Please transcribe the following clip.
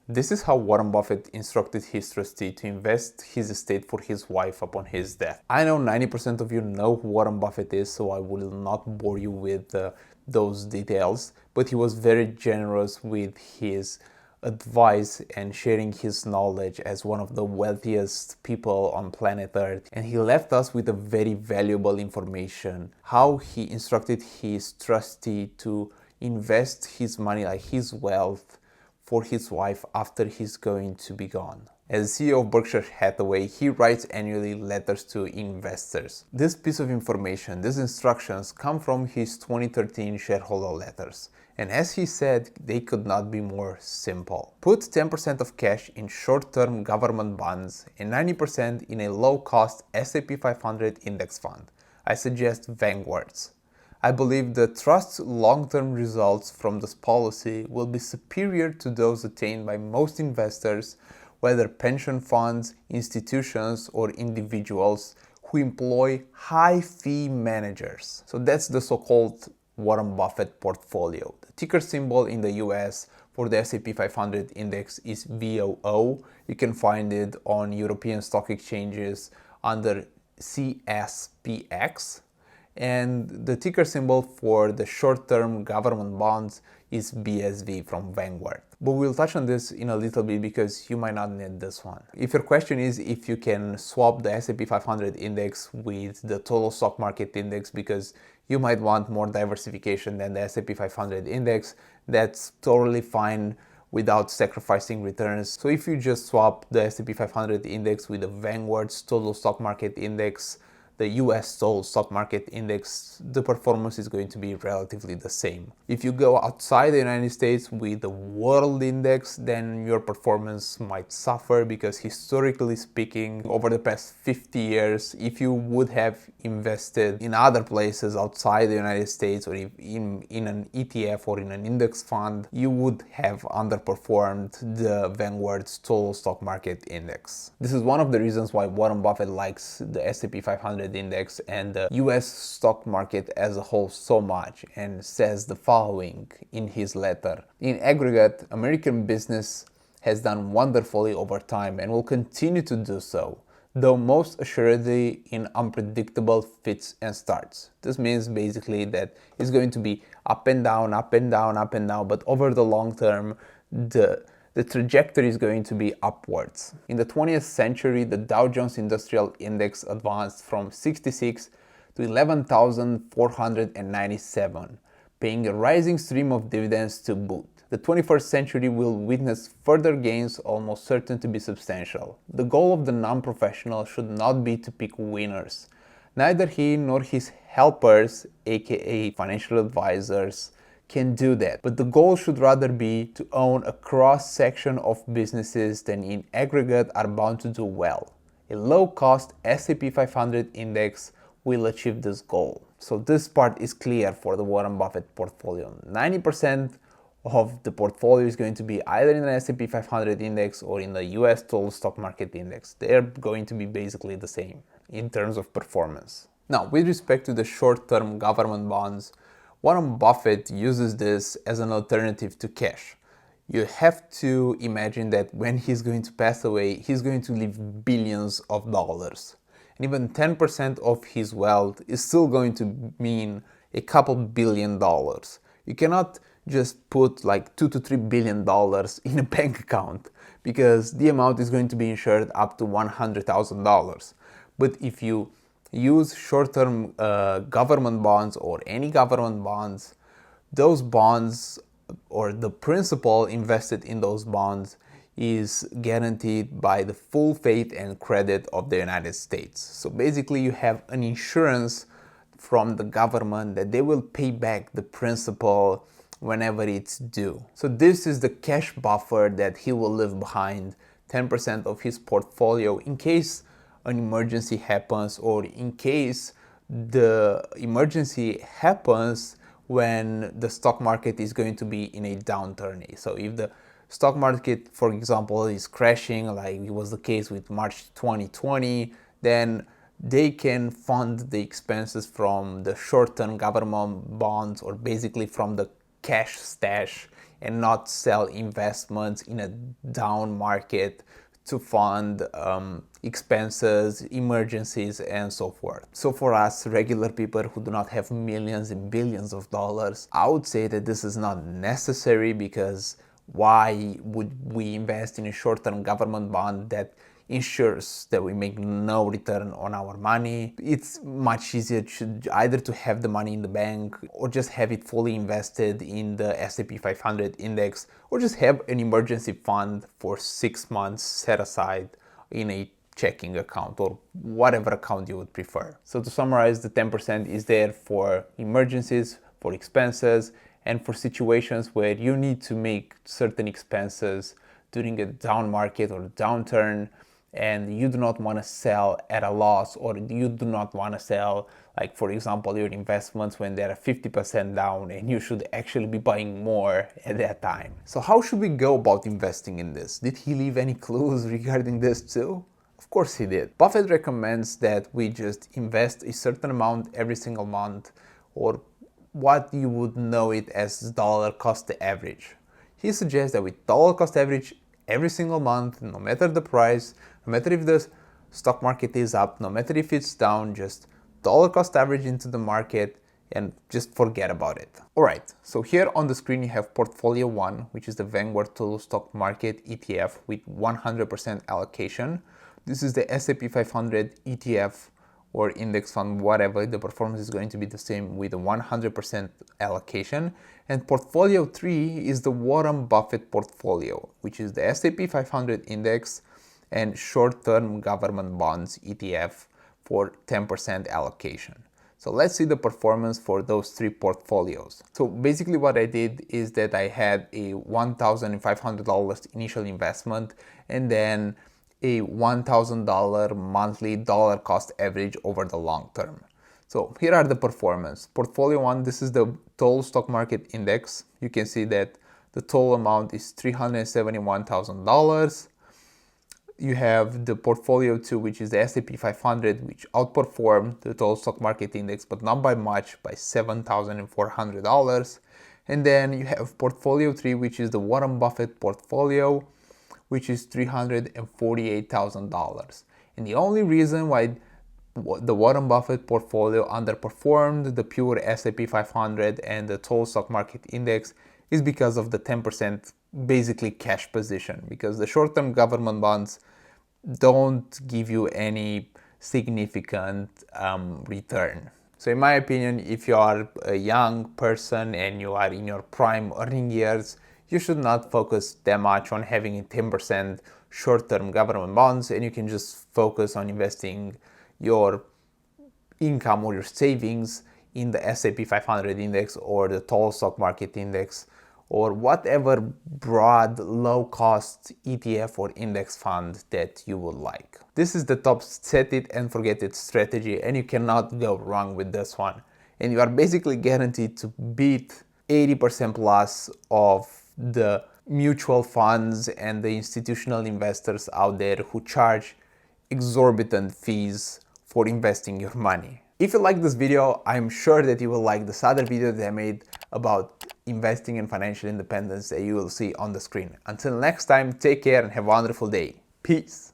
This is how Warren Buffett instructed his trustee to invest his estate for his wife upon his death. I know 90% of you know who Warren Buffett is, so I will not bore you with those details, but he was very generous with his advice and sharing his knowledge as one of the wealthiest people on planet Earth. And he left us with a very valuable information, how he instructed his trustee to invest his money, like his wealth, for his wife after he's going to be gone. As CEO of Berkshire Hathaway, he writes annually letters to investors. This piece of information, these instructions, come from his 2013 shareholder letters. And as he said, they could not be more simple. Put 10% of cash in short-term government bonds and 90% in a low-cost S&P 500 index fund. I suggest Vanguard's. I believe the trust's long-term results from this policy will be superior to those attained by most investors, whether pension funds, institutions, or individuals who employ high-fee managers. So that's the so-called Warren Buffett Portfolio. The ticker symbol in the US for the S&P 500 index is VOO. You can find it on European stock exchanges under CSPX. And the ticker symbol for the short-term government bonds is BSV from Vanguard. But we'll touch on this in a little bit because you might not need this one. If your question is if you can swap the S&P 500 index with the total stock market index because you might want more diversification than the S&P 500 index, that's totally fine without sacrificing returns. So if you just swap the S&P 500 index with the Vanguard's total stock market index, the US total stock market index, the performance is going to be relatively the same. If you go outside the United States with the world index, then your performance might suffer because historically speaking, over the past 50 years, if you would have invested in other places outside the United States or in an ETF or in an index fund, you would have underperformed the Vanguard's total stock market index. This is one of the reasons why Warren Buffett likes the S&P 500 index and the US stock market as a whole so much, and says the following in his letter. In aggregate, American business has done wonderfully over time and will continue to do so, though most assuredly in unpredictable fits and starts. This means basically that it's going to be up and down, up and down, up and down, but over the long term, the trajectory is going to be upwards. In the 20th century, the Dow Jones Industrial Index advanced from 66 to 11,497, paying a rising stream of dividends to boot. The 21st century will witness further gains almost certain to be substantial. The goal of the non-professional should not be to pick winners. Neither he nor his helpers, aka financial advisors, can do that, but the goal should rather be to own a cross-section of businesses that in aggregate are bound to do well. A low-cost S&P 500 index will achieve this goal. So this part is clear for the Warren Buffett portfolio. 90% of the portfolio is going to be either in the S&P 500 index or in the US total stock market index. They're going to be basically the same in terms of performance. Now, with respect to the short-term government bonds, Warren Buffett uses this as an alternative to cash. You have to imagine that when he's going to pass away, he's going to leave billions of dollars. And even 10% of his wealth is still going to mean a couple $billion. You cannot just put like $2 to $3 billion in a bank account because the amount is going to be insured up to $100,000. But if you use short-term government bonds or any government bonds, those bonds or the principal invested in those bonds is guaranteed by the full faith and credit of the United States. So basically you have an insurance from the government that they will pay back the principal whenever it's due. So this is the cash buffer that he will leave behind, 10% of his portfolio in case an emergency happens, or in case the emergency happens when the stock market is going to be in a downturn. So if the stock market, for example, is crashing like it was the case with March 2020, then they can fund the expenses from the short-term government bonds, or basically from the cash stash and not sell investments in a down market to fund expenses, emergencies, and so forth. So for us regular people who do not have millions and billions of dollars, I would say that this is not necessary, because why would we invest in a short-term government bond that ensures that we make no return on our money? It's much easier either to have the money in the bank, or just have it fully invested in the S&P 500 index, or just have an emergency fund for 6 months set aside in a checking account or whatever account you would prefer. So to summarize, the 10% is there for emergencies, for expenses, and for situations where you need to make certain expenses during a down market or downturn, and you do not want to sell at a loss, or you do not want to sell, like for example, your investments when they're 50% down and you should actually be buying more at that time. So how should we go about investing in this? Did he leave any clues regarding this too? Of course he did. Buffett recommends that we just invest a certain amount every single month, or what you would know it as dollar cost average. He suggests that with dollar cost average every single month, no matter the price, no matter if the stock market is up, no matter if it's down, just dollar cost average into the market and just forget about it. Alright, so here on the screen you have Portfolio 1, which is the Vanguard Total Stock Market ETF with 100% allocation. This is the S&P 500 ETF or index fund, whatever. The performance is going to be the same with a 100% allocation. And Portfolio 3 is the Warren Buffett Portfolio, which is the S&P 500 index and short-term government bonds ETF for 10% allocation. So let's see the performance for those three portfolios. So basically what I did is that I had a $1,500 initial investment and then a $1,000 monthly dollar cost average over the long term. So here are the performance. Portfolio 1, this is the total stock market index. You can see that the total amount is $371,000. You have the Portfolio 2, which is the S&P 500, which outperformed the total stock market index, but not by much, by $7,400. And then you have Portfolio 3, which is the Warren Buffett Portfolio, which is $348,000. And the only reason why the Warren Buffett portfolio underperformed the pure S&P 500 and the total stock market index is because of the 10% basically cash position, because the short-term government bonds don't give you any significant return. So in my opinion, if you are a young person and you are in your prime earning years, you should not focus that much on having a 10% short-term government bonds, and you can just focus on investing your income or your savings in the S&P 500 index or the total stock market index or whatever broad low-cost ETF or index fund that you would like. This is the top set it and forget it strategy, and you cannot go wrong with this one. And you are basically guaranteed to beat 80% plus of the mutual funds and the institutional investors out there who charge exorbitant fees for investing your money. If you like this video, I'm sure that you will like this other video that I made about investing in financial independence that you will see on the screen. Until next time, take care and have a wonderful day. Peace.